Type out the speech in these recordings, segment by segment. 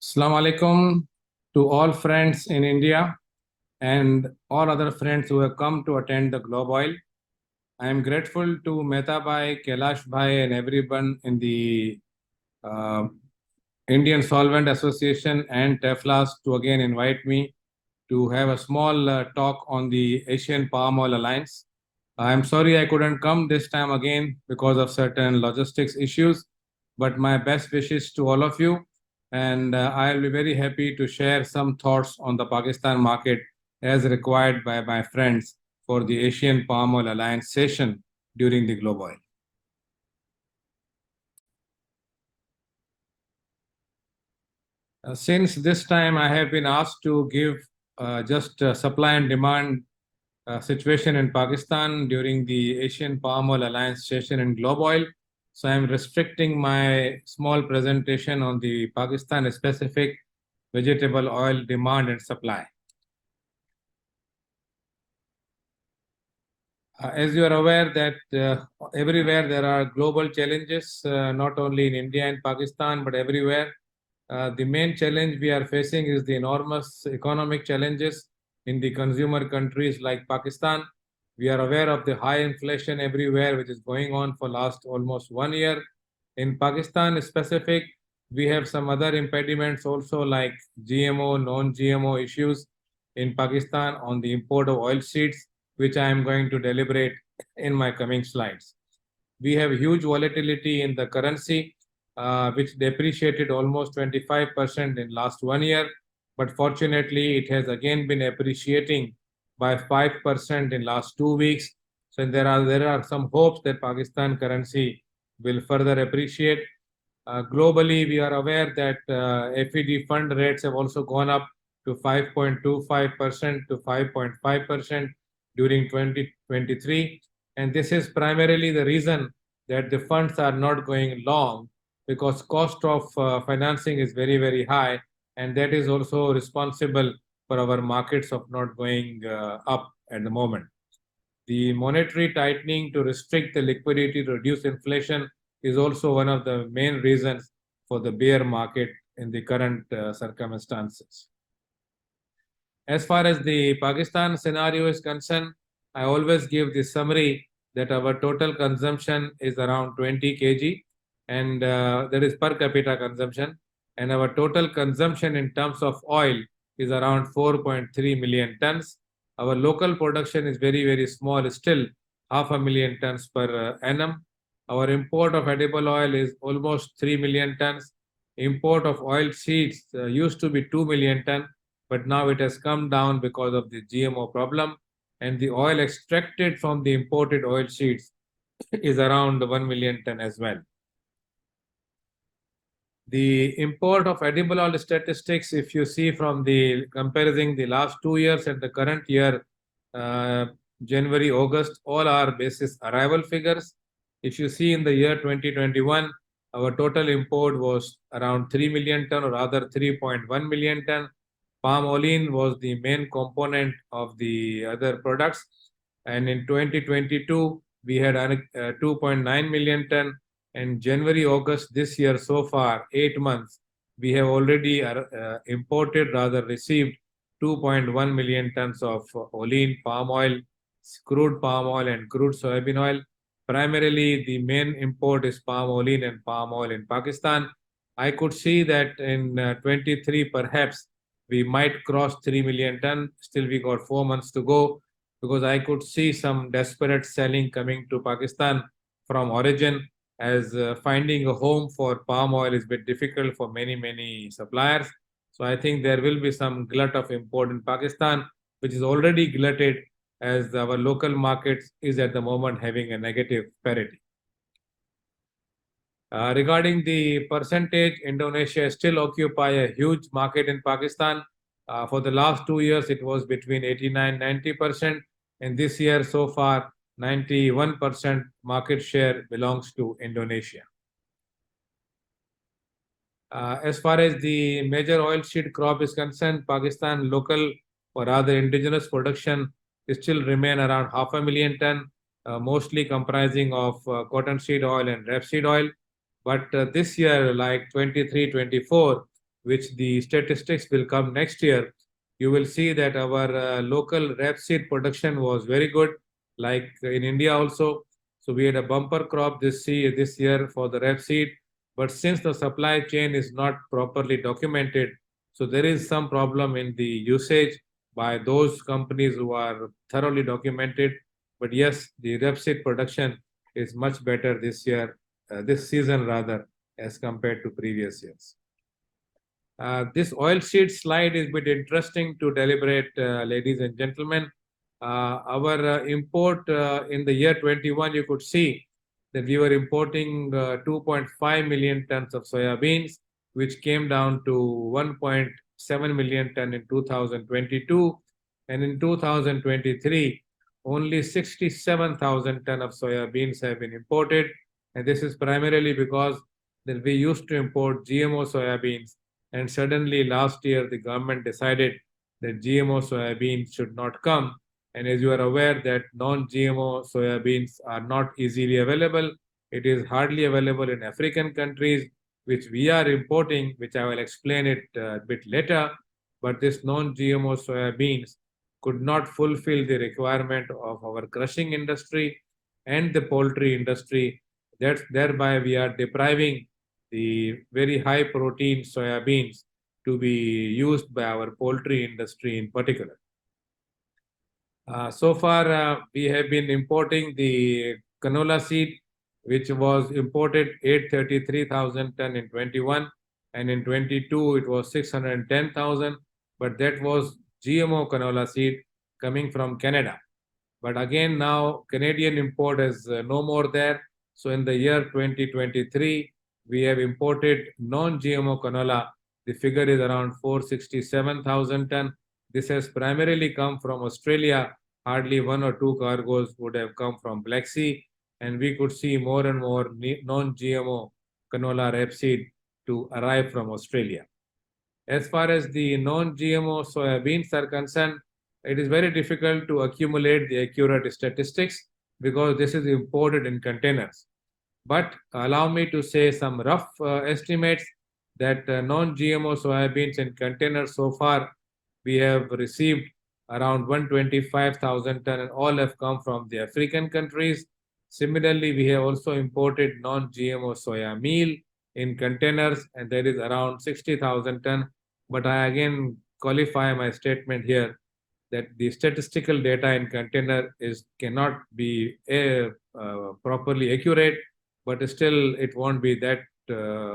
Assalamu alaikum to all friends in India and all other friends who have come to attend the Globoil. I am grateful to Mehta Bhai, Kailash Bhai, and everyone in the uh, Indian Solvent Association and TEFLAS to again invite me to have a small talk on the Asian Palm Oil Alliance. I'm sorry I couldn't come this time again because of certain logistics issues, but my best wishes to all of you. And I'll be very happy to share some thoughts on the Pakistan market as required by my friends for the Asian Palm Oil Alliance session during the Globoil. Since this time I have been asked to give just supply and demand situation in Pakistan during the Asian Palm Oil Alliance session in Globoil. So I'm restricting my small presentation on the Pakistan specific vegetable oil demand and supply. As you are aware that everywhere there are global challenges, not only in India and Pakistan, but everywhere. The main challenge we are facing is the enormous economic challenges in the consumer countries like Pakistan. We are aware of the high inflation everywhere, which is going on for last almost 1 year. In Pakistan specific, we have some other impediments also like GMO, non-GMO issues in Pakistan on the import of oilseeds, which I am going to deliberate in my coming slides. We have huge volatility in the currency, which depreciated almost 25% in last 1 year. But fortunately, it has again been appreciating by 5% in last 2 weeks. So there are some hopes that Pakistan currency will further appreciate. Globally, we are aware that FED fund rates have also gone up to 5.25% to 5.5% during 2023. And this is primarily the reason that the funds are not going long because cost of financing is very, very high. And that is also responsible for our markets of not going up at the moment. The monetary tightening to restrict the liquidity to reduce inflation is also one of the main reasons for the bear market in the current circumstances. As far as the Pakistan scenario is concerned, I always give the summary that our total consumption is around 20 kg, and that is per capita consumption. And our total consumption in terms of oil is around 4.3 million tons. Our local production is very, very small, still 500,000 tons per annum. Our import of edible oil is almost 3 million tons. Import of oil seeds used to be 2 million tons, but now it has come down because of the GMO problem. And the oil extracted from the imported oil seeds is around 1 million ton as well. The import of edible oil statistics, if you see from the comparing the last 2 years and the current year, January, August, all are basis arrival figures. If you see in the year 2021, our total import was around 3 million ton or rather 3.1 million ton. Palm oil was the main component of the other products. And in 2022, we had 2.9 million ton. And January, August this year, so far, 8 months, we have already imported, rather received 2.1 million tons of olein, palm oil, crude palm oil, and crude soybean oil. Primarily, the main import is palm olein and palm oil in Pakistan. I could see that in 23, perhaps we might cross 3 million ton. Still, we got 4 months to go because I could see some desperate selling coming to Pakistan from origin, as finding a home for palm oil is a bit difficult for many, many suppliers. So I think there will be some glut of import in Pakistan, which is already glutted as our local markets is at the moment having a negative parity. Regarding the percentage, Indonesia still occupy a huge market in Pakistan. For the last 2 years, it was between 89-90%. And this year, so far, 91% market share belongs to Indonesia. As far as the major oilseed crop is concerned, Pakistan local or rather indigenous production still remain around 500,000 ton, mostly comprising of cottonseed oil and rapeseed oil. But this year, like 23-24, which the statistics will come next year, you will see that our local rapeseed production was very good, like in India also. So we had a bumper crop this year for the rapeseed, but since the supply chain is not properly documented, so there is some problem in the usage by those companies who are thoroughly documented. But yes, the rapeseed production is much better this year, this season rather, as compared to previous years. This oilseed slide is a bit interesting to deliberate, ladies and gentlemen. Our import in the year 21, you could see that we were importing 2.5 million tons of soya beans, which came down to 1.7 million ton in 2022. And in 2023, only 67,000 ton of soya beans have been imported. And this is primarily because that we used to import GMO soya beans, and suddenly last year the government decided that GMO soybeans should not come. And as you are aware that non-GMO soybeans are not easily available. It is hardly available in African countries, which we are importing, which I will explain it a bit later. But this non-GMO soybeans could not fulfill the requirement of our crushing industry and the poultry industry. That's thereby we are depriving the very high protein soya beans to be used by our poultry industry in particular. So far, we have been importing the canola seed, which was imported 833,000 ton in 21, and in 22 it was 610,000, but that was GMO canola seed coming from Canada. But again, now Canadian import is no more there. So in the year 2023, we have imported non-GMO canola. The figure is around 467,000 ton. This has primarily come from Australia. Hardly one or two cargoes would have come from Black Sea, and we could see more and more non-GMO canola rapeseed to arrive from Australia. As far as the non-GMO soybeans are concerned, it is very difficult to accumulate the accurate statistics because this is imported in containers. But allow me to say some rough estimates that non-GMO soybeans in containers so far, we have received around 125,000 ton, and all have come from the African countries. Similarly, we have also imported non-GMO soya meal in containers, and there is around 60,000 ton. But I again qualify my statement here that the statistical data in container cannot be properly accurate, but still it won't be that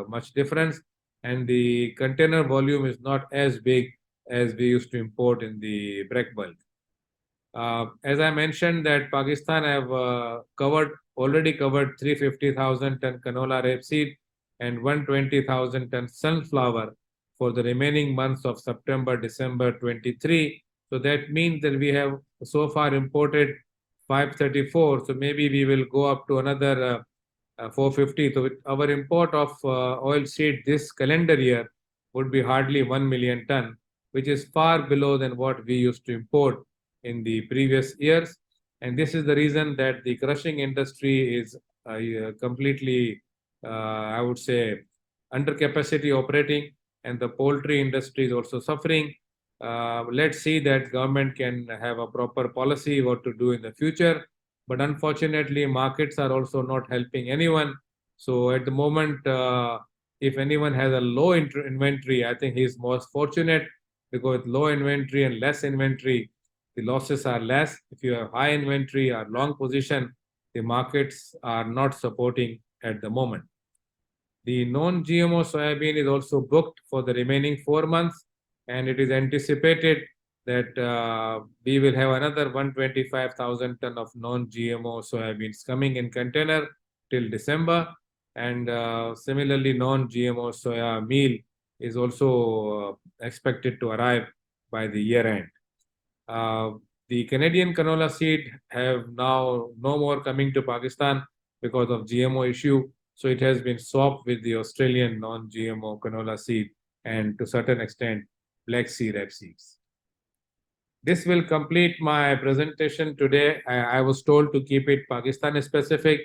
much difference. And the container volume is not as big as we used to import in the break bulk. As I mentioned that Pakistan have already covered 350,000 ton canola rapeseed and 120,000 ton sunflower for the remaining months of September, December 23. So that means that we have so far imported 534. So maybe we will go up to another 450. So our import of oil seed this calendar year would be hardly 1 million ton, which is far below than what we used to import in the previous years. And this is the reason that the crushing industry is completely, I would say, under capacity operating, and the poultry industry is also suffering. Let's see that government can have a proper policy what to do in the future. But unfortunately, markets are also not helping anyone. So at the moment, if anyone has a low inventory, I think he's most fortunate, because with low inventory and less inventory, the losses are less. If you have high inventory or long position, the markets are not supporting at the moment. The non-GMO soybean is also booked for the remaining 4 months, and it is anticipated that we will have another 125,000 ton of non-GMO soybeans coming in container till December. And similarly, non-GMO soya meal is also expected to arrive by the year end. The Canadian canola seed have now no more coming to Pakistan because of GMO issue. So it has been swapped with the Australian non-GMO canola seed and to certain extent Black Sea rapeseeds. This will complete my presentation today. I was told to keep it Pakistan specific.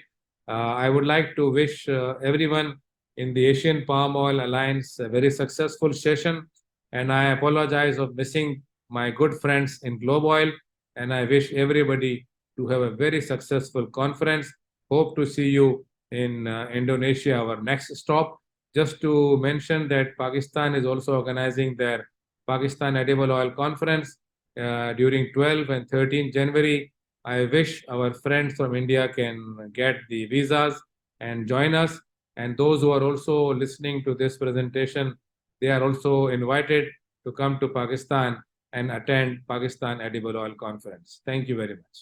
I would like to wish everyone in the Asian Palm Oil Alliance, a very successful session. And I apologize of missing my good friends in Globoil. And I wish everybody to have a very successful conference. Hope to see you in Indonesia, our next stop. Just to mention that Pakistan is also organizing their Pakistan Edible Oil Conference during 12 and 13 January. I wish our friends from India can get the visas and join us. And those who are also listening to this presentation, they are also invited to come to Pakistan and attend Pakistan Edible Oil Conference. Thank you very much.